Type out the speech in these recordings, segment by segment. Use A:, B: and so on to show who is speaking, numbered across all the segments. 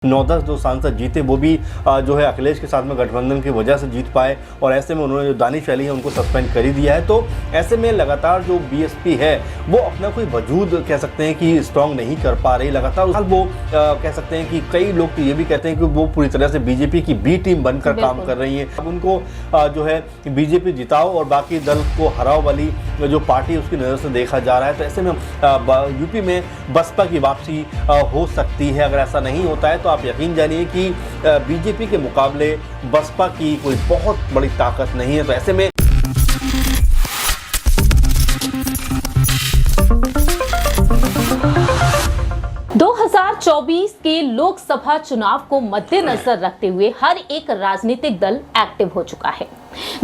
A: 9-10 जो सांसद जीते वो भी जो है अखिलेश के साथ में गठबंधन की वजह से जीत पाए और ऐसे में उन्होंने जो दानिश अली है उनको सस्पेंड कर ही दिया है। तो ऐसे में लगातार जो बीएसपी है वो अपना कोई वजूद कह सकते हैं कि स्ट्रांग नहीं कर पा रही। लगातार वो कह सकते हैं कि कई लोग तो ये भी कहते हैं कि वो पूरी तरह से बीजेपी की बी टीम बनकर काम कर रही है। अब उनको जो है बीजेपी जिताओ और बाकी दल को हराओ वाली जो पार्टी उसकी नज़र से देखा जा रहा है। तो ऐसे में यूपी में बसपा की वापसी हो सकती है। अगर ऐसा नहीं होता है तो आप यकीन जानिए कि बीजेपी के मुकाबले बसपा की कोई बहुत बड़ी ताकत नहीं है। तो ऐसे में
B: चौबीस के लोकसभा चुनाव को मद्देनजर रखते हुए हर एक राजनीतिक दल एक्टिव हो चुका है।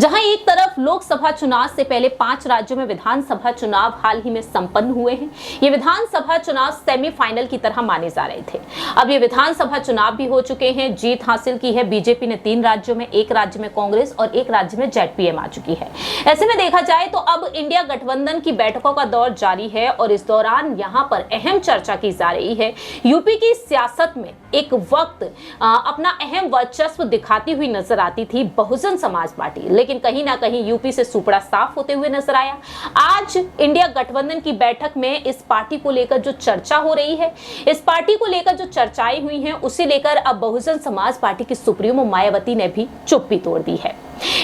B: जहां एक तरफ लोकसभा चुनाव से पहले 5 राज्यों में विधानसभा चुनाव हाल ही में संपन्न हुए हैं। ये विधानसभा चुनाव सेमीफाइनल की तरह माने जा रहे थे। अब ये विधानसभा चुनाव भी हो चुके हैं। जीत हासिल की है बीजेपी ने 3 राज्यों में, 1 राज्य में कांग्रेस और 1 राज्य में जेडपीएम आ चुकी है। ऐसे में देखा जाए तो अब इंडिया गठबंधन की बैठकों का दौर जारी है और इस दौरान यहां पर अहम चर्चा की जा रही है। यूपी की सियासत में एक वक्त अपना अहम वर्चस्व दिखाती हुई नजर आती थी बहुजन समाज पार्टी, लेकिन कहीं ना कहीं यूपी से सुपड़ा साफ होते हुए नजर आया। आज इंडिया गठबंधन की बैठक में इस पार्टी को लेकर जो चर्चा हो रही है, इस पार्टी को लेकर जो चर्चाएं हुई हैं, उसे लेकर अब बहुजन समाज पार्टी की सुप्रीमो मायावती ने भी चुप्पी तोड़ दी है।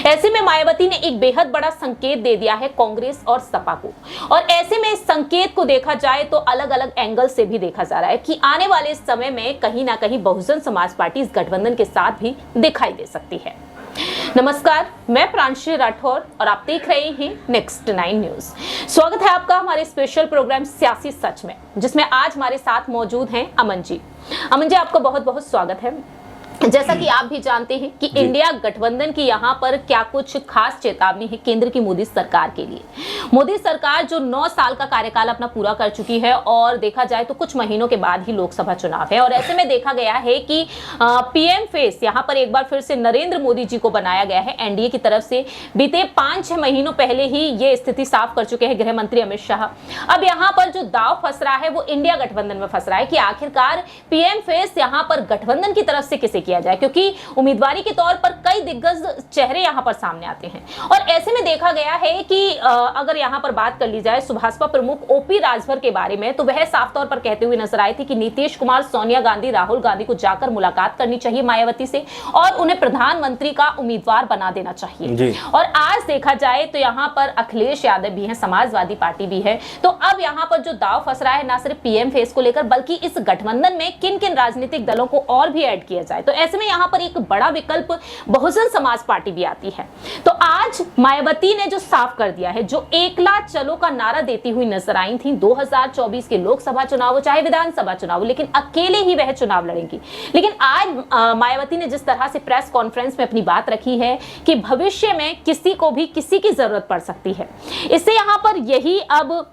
B: ऐसे में मायावती ने एक बेहद बड़ा संकेत दे दिया है कांग्रेस और सपा को, और ऐसे में इस संकेत को देखा जाए तो अलग अलग एंगल से भी देखा जा रहा है कि आने वाले समय में कहीं ना कहीं बहुजन समाज पार्टी इस गठबंधन के साथ भी दिखाई दे सकती है। नमस्कार, मैं प्रांशी राठौर और आप देख रहे हैं नेक्स्ट 9 न्यूज। स्वागत है आपका हमारे स्पेशल प्रोग्राम सियासी सच में, जिसमें आज हमारे साथ मौजूद हैं अमन जी। अमन जी, आपका बहुत बहुत स्वागत है। जैसा कि आप भी जानते हैं कि इंडिया गठबंधन की यहाँ पर क्या कुछ खास चेतावनी है केंद्र की मोदी सरकार के लिए। मोदी सरकार जो 9 साल का कार्यकाल अपना पूरा कर चुकी है और देखा जाए तो कुछ महीनों के बाद ही लोकसभा चुनाव है, और ऐसे में देखा गया है कि पीएम फेस यहाँ पर एक बार फिर से नरेंद्र मोदी जी को बनाया गया है एनडीए की तरफ से। बीते 5-6 महीनों पहले ही ये स्थिति साफ कर चुके हैं गृह मंत्री अमित शाह। अब यहाँ पर जो दाव फंस रहा है वो इंडिया गठबंधन में फंस रहा है कि आखिरकार पीएम फेस यहाँ पर गठबंधन की तरफ से किसे किया जाए, क्योंकि उम्मीदवारी के तौर पर कई दिग्गज चेहरे यहां पर सामने आते हैं। और ऐसे में देखा गया है कि अगर यहां पर बात कर ली जाए सुभाषपा प्रमुख ओपी राजभर के बारे में, तो वह साफ तौर पर कहते हुए नजर आए थे कि नीतीश कुमार, सोनिया गांधी, राहुल गांधी को जाकर मुलाकात करनी चाहिए मायावती से और उन्हें प्रधानमंत्री का उम्मीदवार बना देना चाहिए। और आज देखा जाए तो यहाँ पर अखिलेश यादव भी है, समाजवादी पार्टी भी है। तो अब यहाँ पर जो दाव फंस रहा है ना सिर्फ पीएम फेस को लेकर, बल्कि इस गठबंधन में किन किन राजनीतिक दलों को और भी ऐड किया जाए। तो ऐसे में यहाँ पर एक बड़ा विकल्प बहुजन समाज पार्टी भी आती है। तो आज मायावती ने जो साफ कर दिया है, जो एकला चलो का नारा देती हुई नजर आई थी 2024 के लोकसभा चुनाव चाहे विधानसभा चुनाव, लेकिन अकेले ही वह चुनाव लड़ेंगी। लेकिन आज मायावती ने जिस तरह से प्रेस कॉन्फ्रेंस में अपनी बात रखी है कि भविष्य में किसी को भी किसी की जरूरत पड़ सकती है, इससे यहाँ पर यही अब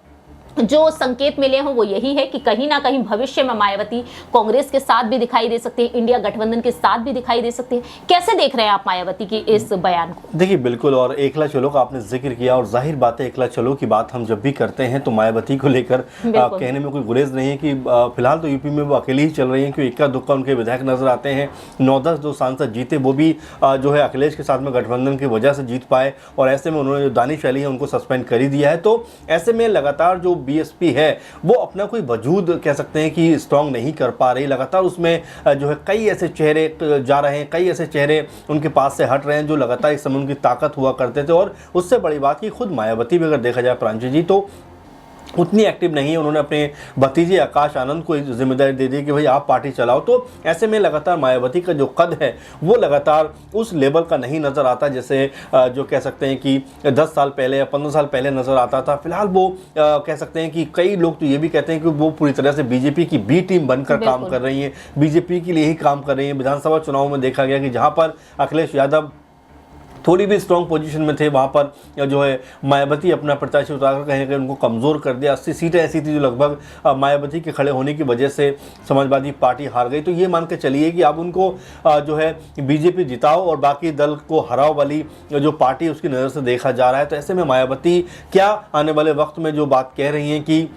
B: जो संकेत मिले हैं वो यही है कि कहीं ना कहीं भविष्य में मायावती कांग्रेस के साथ भी दिखाई दे सकती है, इंडिया गठबंधन के साथ भी दिखाई दे सकती है। कैसे देख रहे हैं आप मायावती की इस बयान को?
A: देखिए, बिल्कुल, और एकला चलो का आपने जिक्र किया, और जाहिर बात है एकला चलो की बात हम जब भी करते हैं तो मायावती को लेकर कहने में कोई गुरेज नहीं है कि फिलहाल तो यूपी में वो अकेली ही चल रही है, क्योंकि इक्का दुक्का उनके विधायक नजर आते हैं। 9-10 जो सांसद जीते वो भी जो है अखिलेश के साथ में गठबंधन की वजह से जीत पाए और ऐसे में उन्होंने जो दानिश अली है उनको सस्पेंड कर ही दिया है। तो ऐसे में लगातार जो बीएसपी है वो अपना कोई वजूद कह सकते हैं कि स्ट्रांग नहीं कर पा रही। लगातार उसमें जो है कई ऐसे चेहरे जा रहे हैं, कई ऐसे चेहरे उनके पास से हट रहे हैं जो लगातार एक समय उनकी ताकत हुआ करते थे। और उससे बड़ी बात कि खुद मायावती भी अगर देखा जाए प्रांजलि जी तो उतनी एक्टिव नहीं है। उन्होंने अपने भतीजे आकाश आनंद को जिम्मेदारी दे दी कि भाई आप पार्टी चलाओ। तो ऐसे में लगातार मायावती का जो कद है वो लगातार उस लेवल का नहीं नज़र आता जैसे जो कह सकते हैं कि 10 साल पहले या 15 साल पहले नज़र आता था। फिलहाल वो कह सकते हैं कि कई लोग तो ये भी कहते हैं कि वो पूरी तरह से बीजेपी की बी टीम बनकर काम कर रही हैं, बीजेपी के लिए ही काम कर रही हैं। विधानसभा चुनाव में देखा गया कि जहाँ पर अखिलेश यादव थोड़ी भी स्ट्रॉन्ग पोजीशन में थे, वहाँ पर जो है मायावती अपना प्रत्याशी उतारकर कहीं ना कहीं उनको कमज़ोर कर दिया। 80 सीटें ऐसी थी जो लगभग मायावती के खड़े होने की वजह से समाजवादी पार्टी हार गई। तो ये मान के चलिए कि अब उनको जो है बीजेपी जिताओ और बाकी दल को हराओ वाली जो पार्टी उसकी नज़र से देखा जा रहा है। तो ऐसे में मायावती क्या आने वाले वक्त में जो बात कह रही हैं कि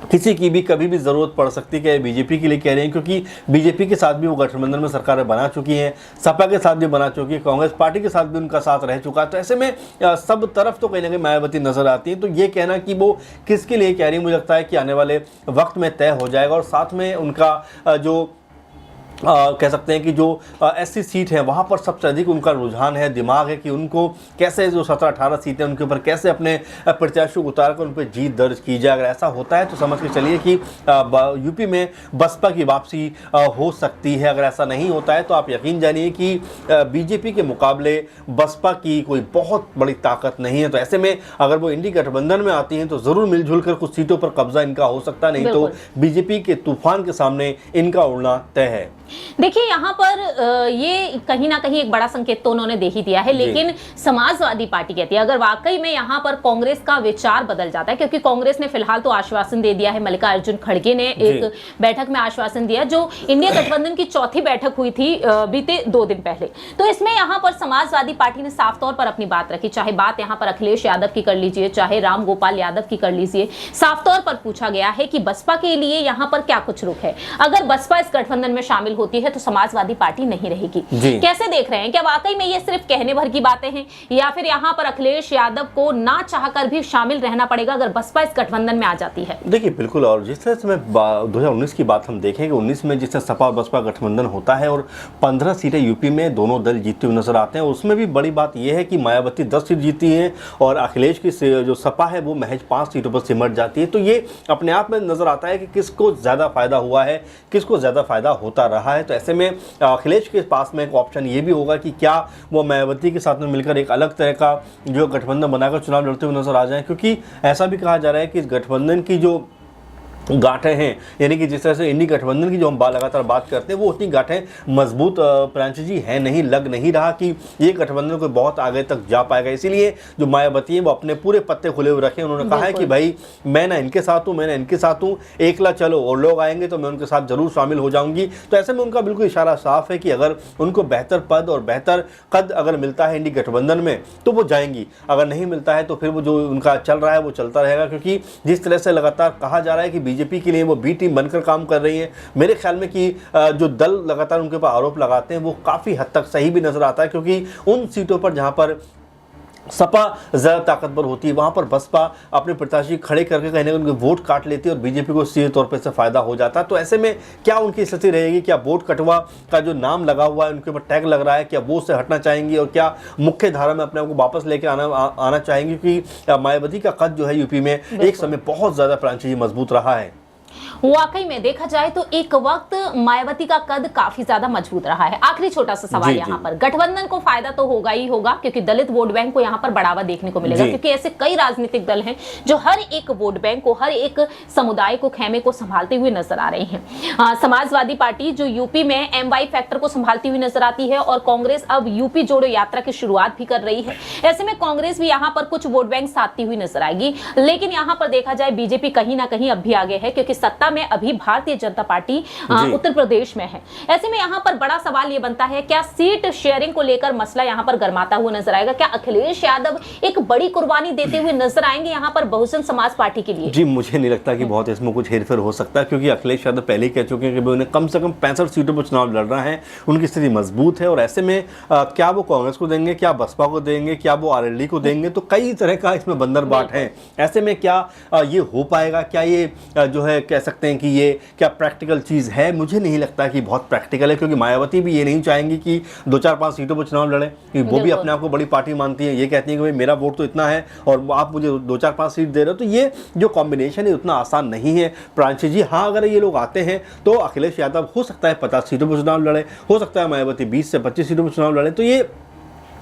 A: किसी की भी कभी भी ज़रूरत पड़ सकती है, बीजेपी के लिए कह रहे हैं, क्योंकि बीजेपी के साथ भी वो गठबंधन में सरकारें बना चुकी हैं, सपा के साथ भी बना चुकी है, कांग्रेस पार्टी के साथ भी उनका साथ रह चुका है। तो ऐसे में सब तरफ तो कहीं ना कहीं मायावती नजर आती है। तो ये कहना कि वो किसके लिए कह रही है, मुझे लगता है कि आने वाले वक्त में तय हो जाएगा। और साथ में उनका जो कह सकते हैं कि जो ऐसी सीट है वहाँ पर सबसे अधिक उनका रुझान है, दिमाग है कि उनको कैसे जो 17-18 सीटें उनके ऊपर कैसे अपने प्रत्याशियों को उतार कर उन पर जीत दर्ज की जाए। अगर ऐसा होता है तो समझ के चलिए कि यूपी में बसपा की वापसी हो सकती है। अगर ऐसा नहीं होता है तो आप यकीन जानिए कि बीजेपी के मुकाबले बसपा की कोई बहुत बड़ी ताकत नहीं है। तो ऐसे में अगर वो इंडी गठबंधन में आती हैं तो ज़रूर मिलजुल कर कुछ सीटों पर कब्जा इनका हो सकता, नहीं तो बीजेपी के तूफान के सामने इनका उड़ना तय है।
B: देखिए यहाँ पर ये कहीं ना कहीं एक बड़ा संकेत तो उन्होंने दे ही दिया है, लेकिन समाजवादी पार्टी कहती है अगर वाकई में यहाँ पर कांग्रेस का विचार बदल जाता है, क्योंकि कांग्रेस ने फिलहाल तो आश्वासन दे दिया है, मल्लिकार्जुन खड़गे ने एक बैठक में आश्वासन दिया जो इंडिया गठबंधन की चौथी बैठक हुई थी बीते 2 दिन पहले। तो इसमें यहाँ पर समाजवादी पार्टी ने साफ तौर पर अपनी बात रखी, चाहे बात यहाँ पर अखिलेश यादव की कर लीजिए, चाहे राम गोपाल यादव की कर लीजिए। साफ तौर पर पूछा गया है कि बसपा के लिए यहाँ पर क्या कुछ रुख है। अगर बसपा इस गठबंधन में शामिल होती है तो समाजवादी पार्टी नहीं रहेगी। कैसे देख रहे हैं, क्या वाकई में ये सिर्फ कहने भर की बातें हैं, या फिर यहाँ पर अखिलेश यादव को ना चाहकर भी शामिल रहना पड़ेगा अगर बसपा इस गठबंधन में आ जाती है?
A: देखिए बिल्कुल, और जिस तरह से 2019 की बात हम देखें कि 19 में जिस तरह सपा और बसपा गठबंधन होता है और 15 सीटें यूपी में दोनों दल जीतते हुए नजर आते हैं, उसमें भी बड़ी बात यह है कि मायावती 10 सीट जीती है और अखिलेश की जो सपा है वो महज 5 सीटों पर सिमट जाती है। तो ये अपने आप में नजर आता है कि किसको ज्यादा फायदा हुआ है, किसको ज्यादा फायदा होता रहा है। तो ऐसे में अखिलेश के पास में एक ऑप्शन ये भी होगा कि क्या वो मायावती के साथ में मिलकर एक अलग तरह का जो गठबंधन बनाकर चुनाव लड़ते हुए नजर आ जाए, क्योंकि ऐसा भी कहा जा रहा है कि इस गठबंधन की जो गांठें हैं, यानी कि जिस तरह से इंडी गठबंधन की जो हम लगातार बात करते हैं वो उतनी गांठें मजबूत प्रांशु जी है नहीं, लग नहीं रहा कि ये गठबंधन को बहुत आगे तक जा पाएगा। इसीलिए जो मायावती है वो अपने पूरे पत्ते खुले हुए रखे। उन्होंने कहा है कि भाई मैं ना इनके साथ हूँ, मैं ना इनके साथ हूँ, एकला चलो और लोग आएंगे तो मैं उनके साथ जरूर शामिल हो जाऊंगी। तो ऐसे में उनका बिल्कुल इशारा साफ है कि अगर उनको बेहतर पद और बेहतर कद अगर मिलता है इंडी गठबंधन में तो वो जाएंगी, अगर नहीं मिलता है तो फिर वो जो उनका चल रहा है वो चलता रहेगा। क्योंकि जिस तरह से लगातार कहा जा रहा है कि बीजेपी के लिए वो बी टीम बनकर काम कर रही है, मेरे ख्याल में कि जो दल लगातार उनके ऊपर आरोप लगाते हैं वो काफी हद तक सही भी नजर आता है, क्योंकि उन सीटों पर जहां पर सपा ज़्यादा ताकतवर होती है वहाँ पर बसपा अपने प्रत्याशी खड़े करके कहीं ना कहीं उनके वोट काट लेती है और बीजेपी को सीधे तौर पर से फायदा हो जाता है। तो ऐसे में क्या उनकी स्थिति रहेगी, क्या वोट कटवा का जो नाम लगा हुआ है उनके ऊपर टैग लग रहा है, क्या वो उससे हटना चाहेंगी और क्या मुख्य धारा में अपने आप को वापस लेके आना चाहेंगी? क्योंकि मायावती का कद जो है यूपी में एक समय बहुत ज़्यादा प्रांशु जी मजबूत रहा है।
B: वाकई में देखा जाए तो एक वक्त मायावती का कद काफी ज्यादा मजबूत रहा है। आखिरी छोटा सा सवाल यहाँ पर, गठबंधन को फायदा तो होगा ही होगा क्योंकि दलित वोट बैंक को यहाँ पर बढ़ावा देखने को मिलेगा, क्योंकि ऐसे कई राजनीतिक दल हैं जो हर एक वोट बैंक को, हर एक समुदाय को, खेमे को संभालते हुए नजर आ रहे हैं। समाजवादी पार्टी जो यूपी में MY फैक्टर को संभालती हुई नजर आती है और कांग्रेस अब यूपी जोड़ो यात्रा की शुरुआत भी कर रही है। ऐसे में कांग्रेस भी यहाँ पर कुछ वोट बैंक साधती हुई नजर आएगी, लेकिन यहाँ पर देखा जाए बीजेपी कहीं ना कहीं अब भी आगे है, क्योंकि सत्ता में अभी भारतीय जनता पार्टी उत्तर प्रदेश में है। ऐसे में यहाँ पर बड़ा सवाल ये बनता है, क्या सीट शेयरिंग को लेकर मसला यहाँ पर गर्माता हुआ नजर आएगा? क्या अखिलेश यादव एक बड़ी कुर्बानी देते हुए नजर आएंगे यहाँ पर बहुजन समाज पार्टी के लिए?
A: जी मुझे नहीं लगता कि बहुत इसमें कुछ हेरफेर हो सकता है, क्योंकि अखिलेश यादव पहले ही कह चुके हैं कि उन्हें कम से कम 65 सीटों पर चुनाव लड़ रहा है, उनकी स्थिति मजबूत है। और ऐसे में क्या वो कांग्रेस को देंगे, क्या बसपा को देंगे, क्या वो RLD को देंगे? तो कई तरह का इसमें बंदर बाट है। ऐसे में क्या ये हो पाएगा? क्या ये जो है कह सकते हैं कि ये क्या प्रैक्टिकल चीज़ है? मुझे नहीं लगता कि बहुत प्रैक्टिकल है, क्योंकि मायावती भी ये नहीं चाहेंगी कि 2-4-5 सीटों पर चुनाव लड़े, क्योंकि वो भी अपने आप को बड़ी पार्टी मानती है। ये कहती है कि भाई मेरा वोट तो इतना है और आप मुझे 2-4-5 सीट दे रहे हो। तो ये जो कॉम्बिनेशन है उतना आसान नहीं है प्रांशु जी। हाँ, अगर ये लोग आते हैं तो अखिलेश यादव हो सकता है 50 सीटों पर चुनाव लड़े, हो सकता है मायावती 20 से 25 सीटों पर चुनाव लड़े। तो ये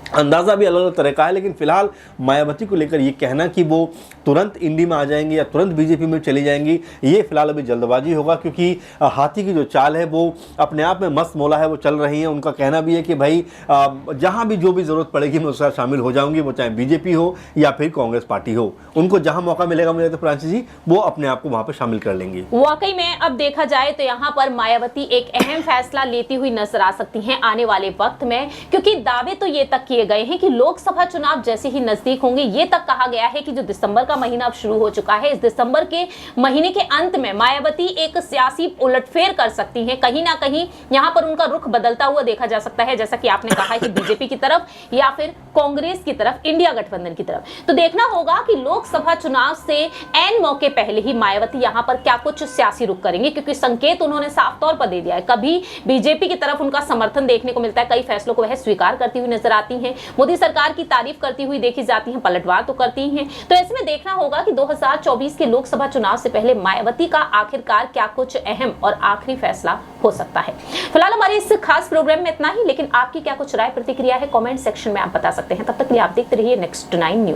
A: अंदाज़ा भी अलग अलग तरह का है, लेकिन फिलहाल मायावती को लेकर ये कहना कि वो तुरंत इंडी में आ जाएंगी या तुरंत बीजेपी में चली जाएंगी, ये फिलहाल अभी जल्दबाजी होगा, क्योंकि हाथी की जो चाल है वो अपने आप में मस्त मौला है, वो चल रही है। उनका कहना भी है कि भाई जहाँ भी जो भी ज़रूरत पड़ेगी मैं उसके साथ शामिल हो जाऊँगी, वो चाहे बीजेपी हो या फिर कांग्रेस पार्टी हो। उनको जहाँ मौका मिलेगा मुझे तो प्रांशु जी वो अपने आप को वहाँ पर शामिल कर लेंगी।
B: वाकई में अब देखा जाए तो यहाँ पर मायावती एक अहम फैसला लेती हुई नजर आ सकती हैं आने वाले वक्त में, क्योंकि दावे तो ये तक किए गए हैं कि लोकसभा चुनाव जैसे ही नजदीक होंगे, ये तक कहा गया है कि जो दिसंबर का महीना अब शुरू हो चुका है, इस दिसंबर के महीने के अंत में मायावती एक सियासी उलटफेर कर सकती हैं। कहीं ना कहीं यहां पर उनका रुख बदलता हुआ देखा जा सकता है, जैसा कि आपने कहा है कि बीजेपी की तरफ या फिर कांग्रेस की तरफ, इंडिया गठबंधन की तरफ। तो देखना होगा कि लोकसभा चुनाव से ऐन मौके पहले ही मायावती यहां पर क्या कुछ सियासी रुख करेंगे, क्योंकि संकेत उन्होंने साफ तौर पर दे दिया है। कभी बीजेपी की तरफ उनका समर्थन देखने को मिलता है, कई फैसलों को वह स्वीकार करती हुई नजर आती हैं, मोदी सरकार की तारीफ करती हुई देखी जाती हैं, पलटवार तो करती हैं। तो ऐसे में देखना होगा कि 2024 के लोकसभा चुनाव से पहले मायावती का आखिरकार क्या कुछ अहम और आखिरी फैसला हो सकता है। फिलहाल हमारे इस खास प्रोग्राम में इतना ही, लेकिन आपकी क्या कुछ राय प्रतिक्रिया है कमेंट सेक्शन में आप बता सकते हैं। तब तक के लिए आप देखते रहिए नेक्स्ट 9 न्यूज।